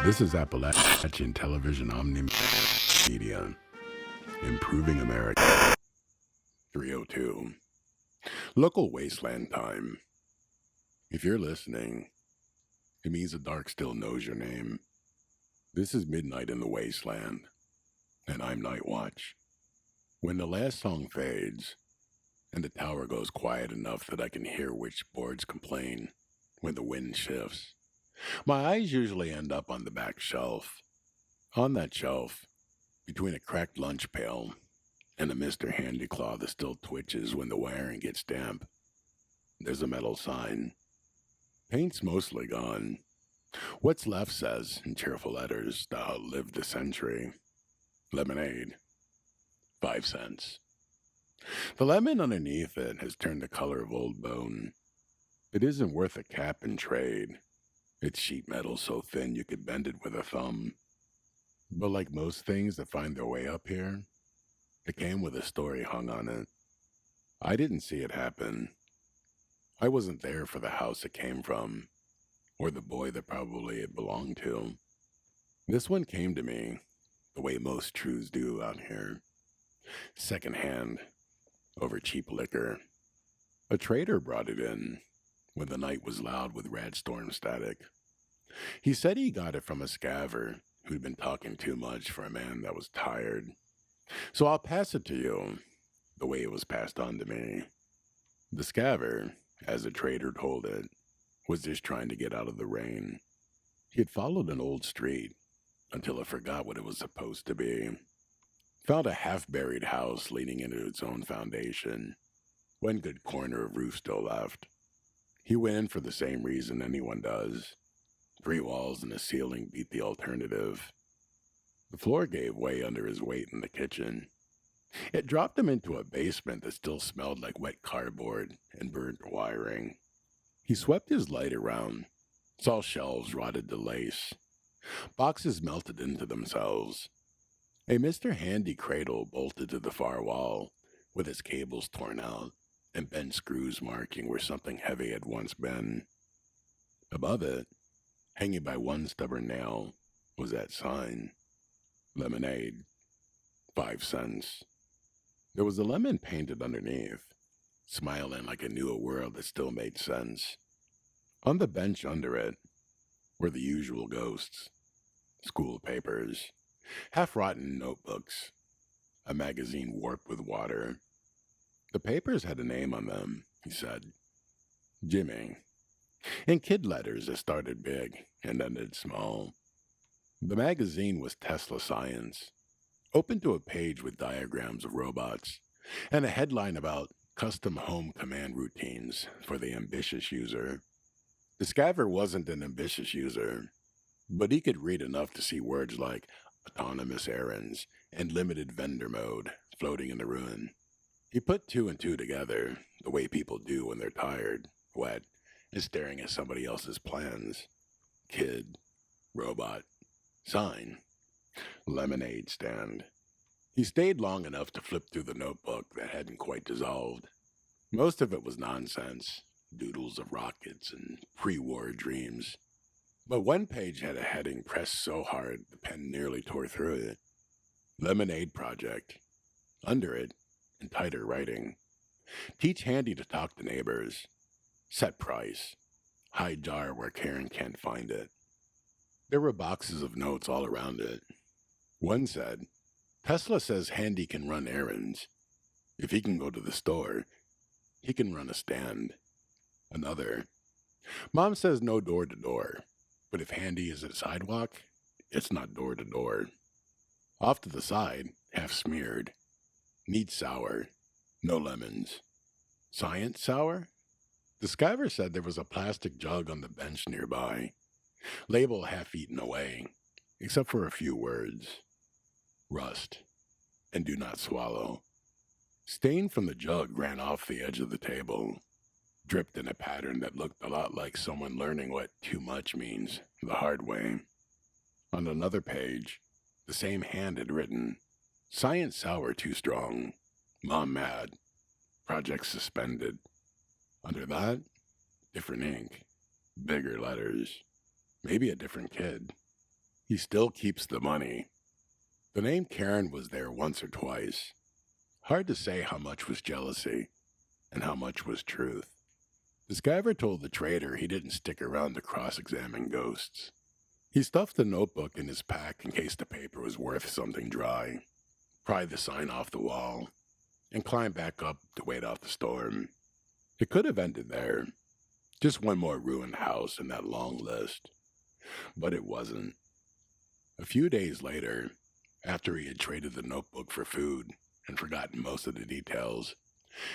This is Appalachian Television Omni-Media, improving America. 302. Local Wasteland time. If you're listening, it means the dark still knows your name. This is Midnight in the Wasteland, and I'm Nightwatch. When the last song fades, and the tower goes quiet enough that I can hear witchboards complain when the wind shifts, my eyes usually end up on the back shelf. On that shelf, between a cracked lunch pail and a Mr. Handyclaw that still twitches when the wiring gets damp, there's a metal sign. Paint's mostly gone. What's left says, in cheerful letters, to outlive the century. Lemonade. 5 cents. The lemon underneath it has turned the color of old bone. It isn't worth a cap in trade. It's sheet metal so thin you could bend it with a thumb. But like most things that find their way up here, it came with a story hung on it. I didn't see it happen. I wasn't there for the house it came from, or the boy that probably it belonged to. This one came to me the way most truths do out here. Secondhand, over cheap liquor. A trader brought it in when the night was loud with rad storm static. He said he got it from a scavver who'd been talking too much for a man that was tired. So I'll pass it to you the way it was passed on to me. The scavver, as the trader told it, was just trying to get out of the rain. He had followed an old street until it forgot what it was supposed to be. Found a half-buried house leaning into its own foundation. One good corner of roof still left. He went in for the same reason anyone does. 3 walls and a ceiling beat the alternative. The floor gave way under his weight in the kitchen. It dropped him into a basement that still smelled like wet cardboard and burnt wiring. He swept his light around, saw shelves rotted to lace. Boxes melted into themselves. A Mr. Handy cradle bolted to the far wall, with its cables torn out and bent screws marking where something heavy had once been. Above it, hanging by one stubborn nail, was that sign. Lemonade. 5 cents. There was a lemon painted underneath, smiling like it knew a world that still made sense. On the bench under it were the usual ghosts. School papers, half-rotten notebooks, a magazine warped with water. The papers had a name on them, he said. Jimmy. In kid letters that started big and ended small. The magazine was Tesla Science, open to a page with diagrams of robots, and a headline about custom home command routines for the ambitious user. The scavver wasn't an ambitious user, but he could read enough to see words like autonomous errands and limited vendor mode floating in the ruin. He put 2 and 2 together, the way people do when they're tired, wet, and staring at somebody else's plans. Kid, robot, sign, lemonade stand. He stayed long enough to flip through the notebook that hadn't quite dissolved. Most of it was nonsense, doodles of rockets and pre-war dreams. But one page had a heading pressed so hard the pen nearly tore through it. Lemonade Project. Under it, in tighter writing, teach Handy to talk to neighbors. Set price. Hide jar where Karen can't find it. There were boxes of notes all around it. One said, Tesla says Handy can run errands. If he can go to the store, he can run a stand. Another, Mom says no door to door, but if Handy is at sidewalk, it's not door to door. Off to the side, half smeared. Need sour, no lemons. Science sour? The scavver said there was a plastic jug on the bench nearby, label half eaten away, except for a few words. Rust, and do not swallow. Stain from the jug ran off the edge of the table, dripped in a pattern that looked a lot like someone learning what too much means the hard way. On another page, the same hand had written, Science sour too strong. Mom mad. Project suspended. Under that, different ink, bigger letters. Maybe a different kid. He still keeps the money. The name Karen was there once or twice. Hard to say how much was jealousy and how much was truth. The scavver told the trader he didn't stick around to cross-examine ghosts. He stuffed the notebook in his pack in case the paper was worth something dry, pried the sign off the wall, and climbed back up to wait out the storm. It could have ended there. Just one more ruined house in that long list. But it wasn't. A few days later, after he had traded the notebook for food and forgotten most of the details,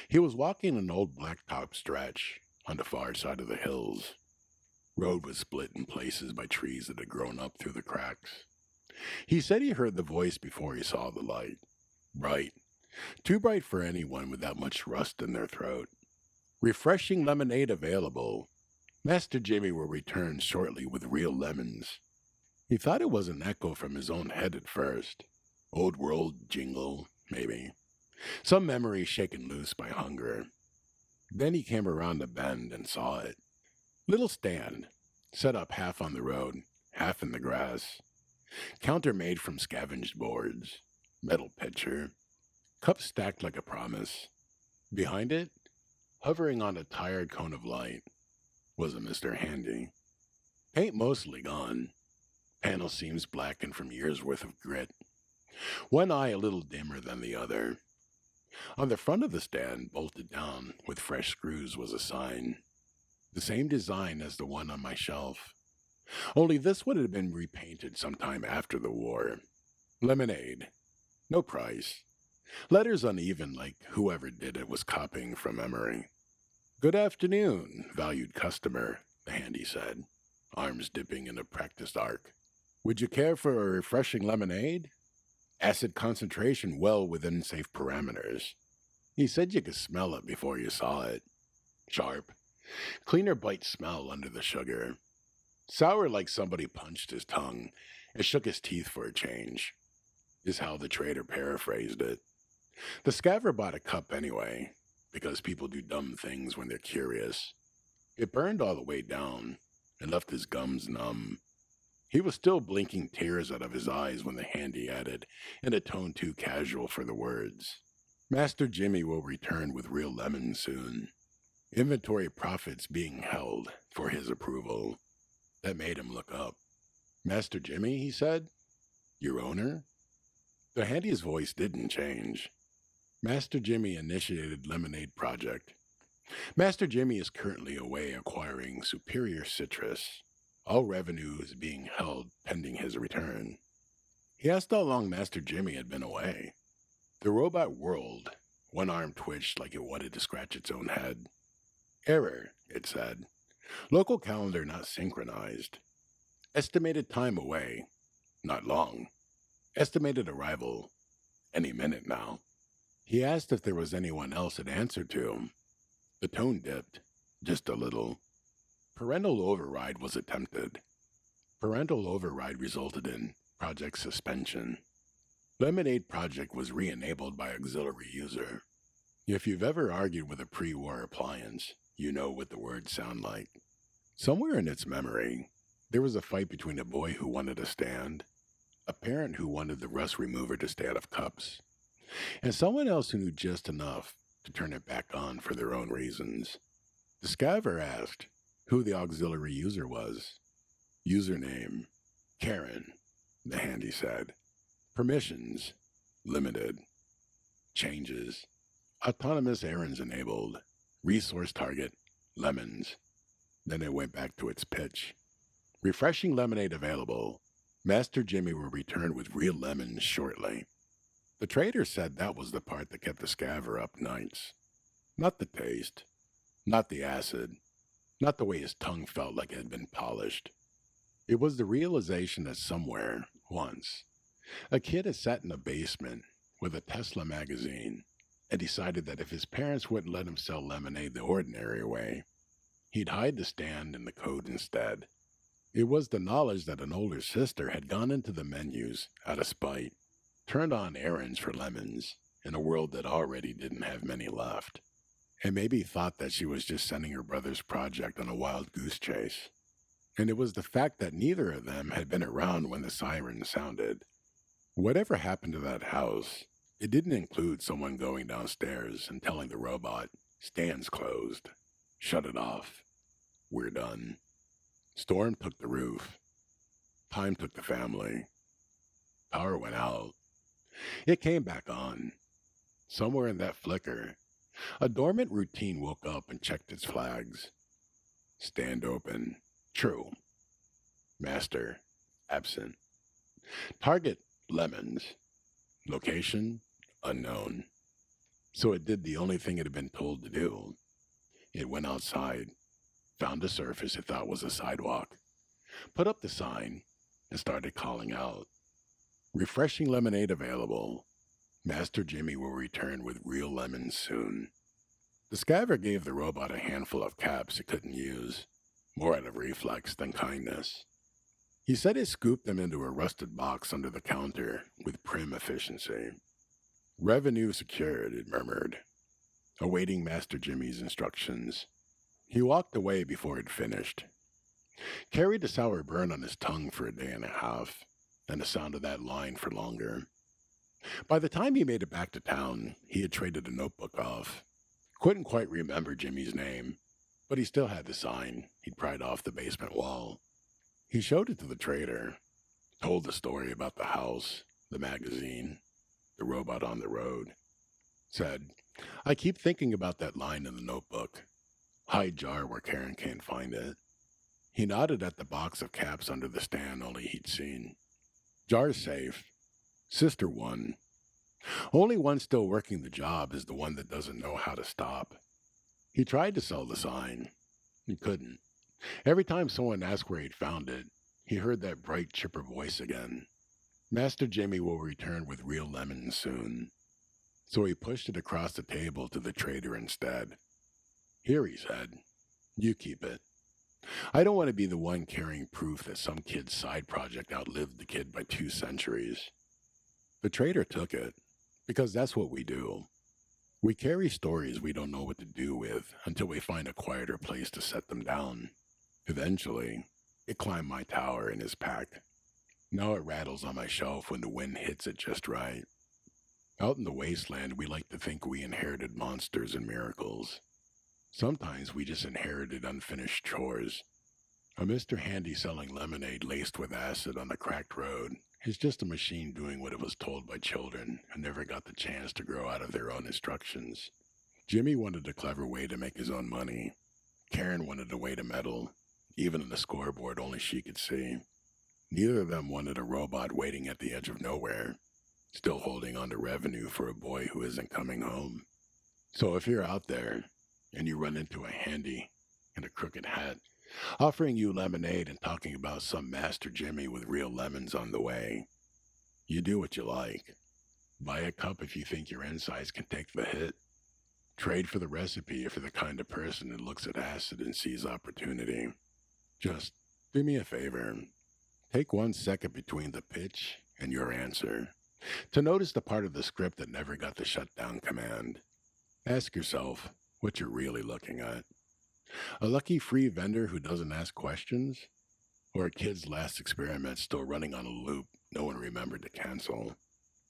he was walking an old blacktop stretch on the far side of the hills. Road was split in places by trees that had grown up through the cracks. He said he heard the voice before he saw the light. Bright. Too bright for anyone with that much rust in their throat. Refreshing lemonade available. Master Jimmy will return shortly with real lemons. He thought it was an echo from his own head at first. Old world jingle, maybe. Some memory shaken loose by hunger. Then he came around the bend and saw it. Little stand, set up half on the road, half in the grass. Counter made from scavenged boards. Metal pitcher. Cups stacked like a promise. Behind it, hovering on a tired cone of light, was a Mr. Handy. Paint mostly gone. Panel seams blackened from years' worth of grit. One eye a little dimmer than the other. On the front of the stand, bolted down with fresh screws, was a sign. The same design as the one on my shelf. Only this would have been repainted sometime after the war. Lemonade. No price. Letters uneven, like whoever did it was copying from memory. Good afternoon, valued customer, the Handy said, arms dipping in a practiced arc. Would you care for a refreshing lemonade? Acid concentration well within safe parameters. He said you could smell it before you saw it. Sharp. Cleaner bite smell under the sugar. Sour like somebody punched his tongue and shook his teeth for a change, is how the trader paraphrased it. The scavver bought a cup anyway, because people do dumb things when they're curious. It burned all the way down and left his gums numb. He was still blinking tears out of his eyes when the Handy added, in a tone too casual for the words, Master Jimmy will return with real lemons soon. Inventory profits being held for his approval. That made him look up. Master Jimmy, he said. Your owner? The Handy's voice didn't change. Master Jimmy initiated Lemonade Project. Master Jimmy is currently away acquiring superior citrus. All revenue is being held pending his return. He asked how long Master Jimmy had been away. The robot whirled. One arm twitched like it wanted to scratch its own head. Error, it said. Local calendar not synchronized. Estimated time away. Not long. Estimated arrival. Any minute now. He asked if there was anyone else that answered to him. The tone dipped, just a little. Parental override was attempted. Parental override resulted in project suspension. Lemonade Project was re-enabled by auxiliary user. If you've ever argued with a pre-war appliance, you know what the words sound like. Somewhere in its memory, there was a fight between a boy who wanted a stand, a parent who wanted the rust remover to stay out of cups, and someone else who knew just enough to turn it back on for their own reasons. The scavver asked who the auxiliary user was. Username, Karen, the Handy said. Permissions, limited. Changes, autonomous errands enabled. Resource target, lemons. Then it went back to its pitch. Refreshing lemonade available. Master Jimmy will return with real lemons shortly. The trader said that was the part that kept the scavver up nights. Not the taste, not the acid, not the way his tongue felt like it had been polished. It was the realization that somewhere, once, a kid had sat in a basement with a Tesla magazine and decided that if his parents wouldn't let him sell lemonade the ordinary way, he'd hide the stand in the code instead. It was the knowledge that an older sister had gone into the menus out of spite, turned on errands for lemons in a world that already didn't have many left, and maybe thought that she was just sending her brother's project on a wild goose chase. and it was the fact that neither of them had been around when the siren sounded. Whatever happened to that house, it didn't include someone going downstairs and telling the robot, "Stand's closed. Shut it off. We're done." Storm took the roof. Time took the family. Power went out. It came back on. Somewhere in that flicker, a dormant routine woke up and checked its flags. Stand open. True. Master. Absent. Target. Lemons. Location. Unknown. So it did the only thing it had been told to do. It went outside, found a surface it thought was a sidewalk, put up the sign, and started calling out, "Refreshing lemonade available. Master Jimmy will return with real lemons soon." The scavver gave the robot a handful of caps it couldn't use, more out of reflex than kindness. He said it scooped them into a rusted box under the counter with prim efficiency. "Revenue secured," it murmured, awaiting Master Jimmy's instructions. He walked away before he'd finished. Carried a sour burn on his tongue for a day and a half, and the sound of that line for longer. By the time he made it back to town, he had traded a notebook off. Couldn't quite remember Jimmy's name, but he still had the sign he'd pried off the basement wall. He showed it to the trader, told the story about the house, the magazine, the robot on the road. Said, "I keep thinking about that line in the notebook. Hide jar where Karen can't find it." He nodded at the box of caps under the stand only he'd seen. "Jar's safe. Sister one. Only one still working the job is the one that doesn't know how to stop." He tried to sell the sign. He couldn't. Every time someone asked where he'd found it, he heard that bright, chipper voice again. "Master Jimmy will return with real lemons soon." So he pushed it across the table to the trader instead. "Here," he said. "You keep it. I don't want to be the one carrying proof that some kid's side project outlived the kid by 2 centuries. The trader took it, because that's what we do. We carry stories we don't know what to do with until we find a quieter place to set them down. Eventually, it climbed my tower and is packed. Now it rattles on my shelf when the wind hits it just right. Out in the wasteland, we like to think we inherited monsters and miracles. Sometimes we just inherited unfinished chores. A Mr. Handy selling lemonade laced with acid on a cracked road is just a machine doing what it was told by children who never got the chance to grow out of their own instructions. Jimmy wanted a clever way to make his own money. Karen wanted a way to meddle, even on a scoreboard only she could see. Neither of them wanted a robot waiting at the edge of nowhere, still holding on to revenue for a boy who isn't coming home. So if you're out there, and you run into a handy in a crooked hat, offering you lemonade and talking about some Master Jimmy with real lemons on the way, you do what you like. Buy a cup if you think your insides can take the hit. Trade for the recipe if you're the kind of person that looks at acid and sees opportunity. Just do me a favor. Take 1 second between the pitch and your answer to notice the part of the script that never got the shutdown command. Ask yourself what you're really looking at. A lucky free vendor who doesn't ask questions? Or a kid's last experiment still running on a loop no one remembered to cancel?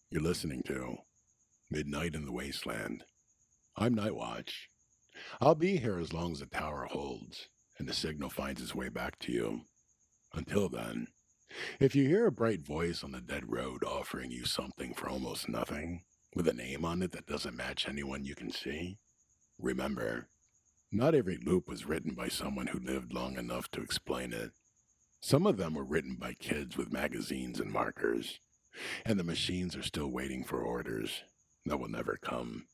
You're listening to Midnight in the Wasteland. I'm Nightwatch. I'll be here as long as the tower holds and the signal finds its way back to you. Until then, if you hear a bright voice on the dead road offering you something for almost nothing, with a name on it that doesn't match anyone you can see, remember, not every loop was written by someone who lived long enough to explain it. Some of them were written by kids with magazines and markers, and the machines are still waiting for orders that will never come.